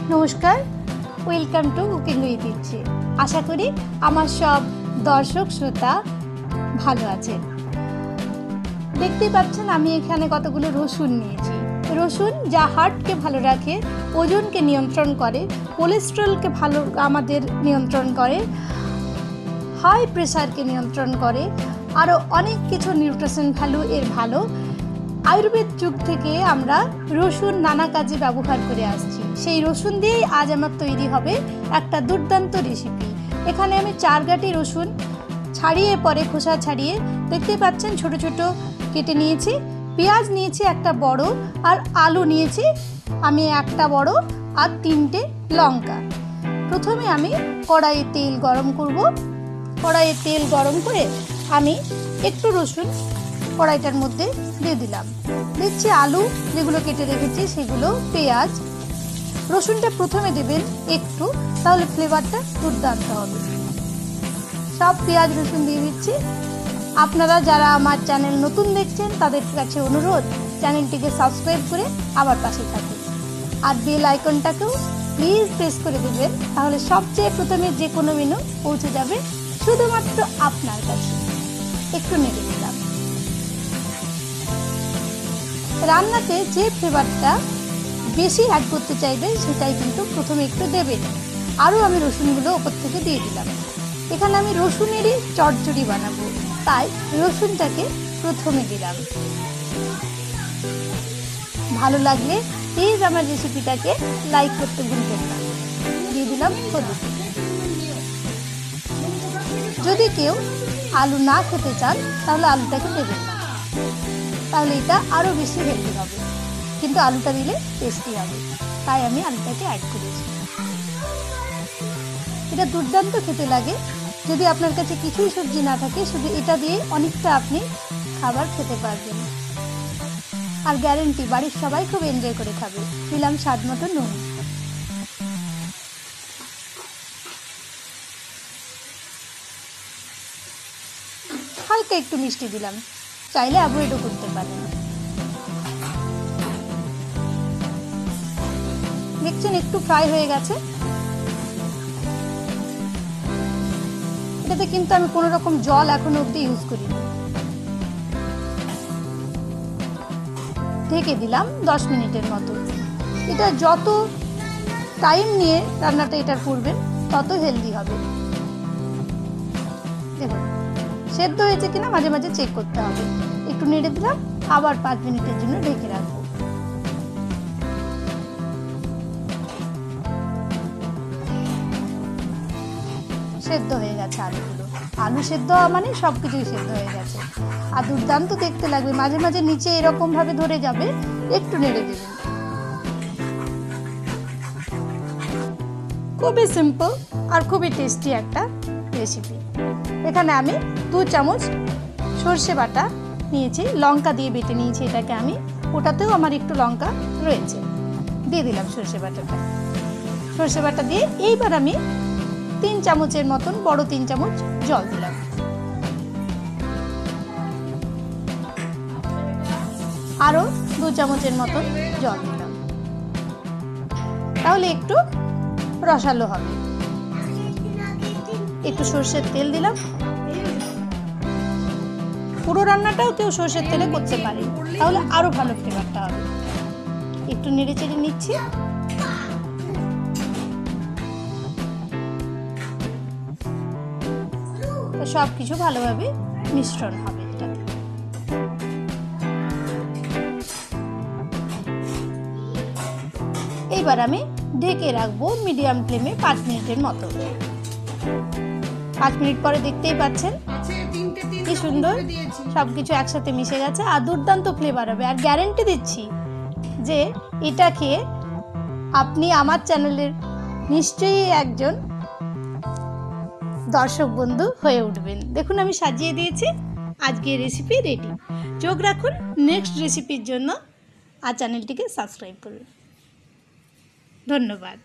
नमस्कार welcome to cooking with इচ্ছে आशा करी आमार सब दर्शक श्रोता भालो आछेन। देखते पाच्छेन आमी एखाने कतगुलो रसुन निয়েছি। रसुन जा हार्टके भालो राखे, ओजनके नियंत्रण करे, कोलेस्ट्रलके भालो आमादेर नियंत्रण करे, हाई प्रेसारके नियंत्रण करे, आरो अनेक किछु निউট্রিশন भ্যালু एर भालो। आयुर्वेद जुग থেকে আমরা রসুন নানা কাজে ব্যবহার করে আসছি। সেই রসুন দিয়েই আজ আমার তৈরি হবে একটা দুর্দান্ত রেসিপি। এখানে আমি 4 গাঁটি রসুন ছাড়িয়ে পরে খোসা ছাড়িয়ে দেখতে পাচ্ছেন ছোট ছোট কেটে নিয়েছি। পেঁয়াজ নিয়েছি একটা বড়, আর আলু নিয়েছি আমি একটা বড়, আর 3টে লঙ্কা। প্রথমে আমি কড়াইয়ে তেল গরম করব। কড়াইয়ে তেল গরম করে আমি একটু রসুন কড়াইটার মধ্যে দিয়ে দিলাম। দিচ্ছি আলু যেগুলো কেটে রেখেছি সেগুলো, পেঁয়াজ। রসুনটা প্রথমে দেবেন একটু, তাহলে ফ্লেভারটা দুর্দান্ত হবে। সব পেঁয়াজ রসুন দিয়ে দিচ্ছি। আপনারা যারা আমার চ্যানেল নতুন দেখছেন তাদের কাছে অনুরোধ, চ্যানেলটিকে সাবস্ক্রাইব করে আমার পাশে থাকুন, আর বেল আইকনটাকেও প্লিজ প্রেস করে দেবেন, তাহলে সবচেয়ে প্রথমে যে কোনো মেনু পৌঁছে যাবে শুধুমাত্র আপনার কাছে। একটু নেড়ে দিলাম। রান্নাতে যে ফ্লেভারটা বেশি অ্যাড করতে চাইবে সেটাই কিন্তু প্রথমে একটু দেবেন। আরও আমি রসুনগুলো ওপর থেকে দিয়ে দিলাম। এখানে আমি রসুনেরই চচ্চড়ি বানাবো, তাই রসুনটাকে প্রথমে দিলাম। ভালো লাগলে প্লিজ আমার রেসিপিটাকে লাইক করতে ভুলবেন না। দিয়ে দিলাম হলুদ। যদি কেউ আলু না খেতে চান তাহলে আলুটাকে দেবেন না, তাহলে এটা আরও বেশি হেলদি হবে, কিন্তু আলুটা দিলে টেস্টি হবে, তাই আমি আলুটাকে অ্যাড করেছি। এটা দুর্দান্ত খেতে লাগে। যদি আপনার কাছে কিছুই সবজি না থাকে, শুধু এটা দিয়ে অনেকটা আপনি খাবার খেতে পারবেন, আর গ্যারেন্টি বাড়ির সবাই খুব এনজয় করে খাবে। দিলাম স্বাদ মতো নুন। হালকা একটু মিষ্টি দিলাম, চাইলে অ্যাভয়েডও করতে পারেন। দেখছেন একটু ফ্রাই হয়ে গেছে। এটাতে কিন্তু আমি কোনো রকম জল এখনো অবধি ইউজ করিনি। ঢেকে দিলাম 10 মিনিটের মতো। এটা যত টাইম নিয়ে রান্নাটা এটার করবেন তত হেলদি হবে। দেখুন সেদ্ধ হয়েছে কিনা মাঝে মাঝে চেক করতে হবে। একটু নেড়ে দিলাম, আবার 5 মিনিটের জন্য ঢেকে রাখবো। সেদ্ধ হয়ে গেছে আলুগুলো। আলু সেদ্ধ হওয়া মানে সবকিছুই সেদ্ধ হয়ে গেছে, আর দুর্দান্ত দেখতে লাগবে। মাঝে মাঝে নিচে এরকম ভাবে ধরে যাবে, একটু নেড়ে দেবেন। খুবই সিম্পল আর খুবই টেস্টি একটা রেসিপি। এখানে আমি 2 চামচ সর্ষে বাটা নিয়েছি, লঙ্কা দিয়ে বেটে নিয়েছি এটাকে আমি। ওটাতেও আমার একটু লঙ্কা রয়েছে, দিয়ে দিলাম সর্ষে বাটাটা। সর্ষে বাটা দিয়ে এইবার আমি 3 চামচের মতন, বড় 3 চামচ জল দিলাম। আরও 2 চামচের মতন জল দিলাম, তাহলে একটু রসালো হবে। একটু সর্ষের তেল দিলাম। পুরো রান্নাটাও কেউ সর্ষের তেলে করতে পারে, তাহলে আরো ভালো ফ্লেভারটা হবে। একটু নেড়ে চেড়ে নিচ্ছি। সব কিছু ভালোভাবে মিশ্রণ হবে এটাতে। এইবার আমি ঢেকে রাখবো মিডিয়াম ফ্লেমে 5 মিনিটের মতো। 5 মিনিট পরে দেখতেই পাচ্ছেন কি সুন্দর সবকিছু একসাথে মিশে গেছে, আর দুর্দান্ত ফ্লেভার হবে। আর গ্যারেন্টি দিচ্ছি যে এটা খেয়ে আপনি আমার চ্যানেলের নিশ্চয়ই একজন দর্শক বন্ধু হয়ে উঠবেন। দেখুন আমি সাজিয়ে দিয়েছি। আজকে রেসিপি রেডি। চোখ রাখুন নেক্সট রেসিপির জন্য, আর চ্যানেলটিকে সাবস্ক্রাইব করুন। ধন্যবাদ।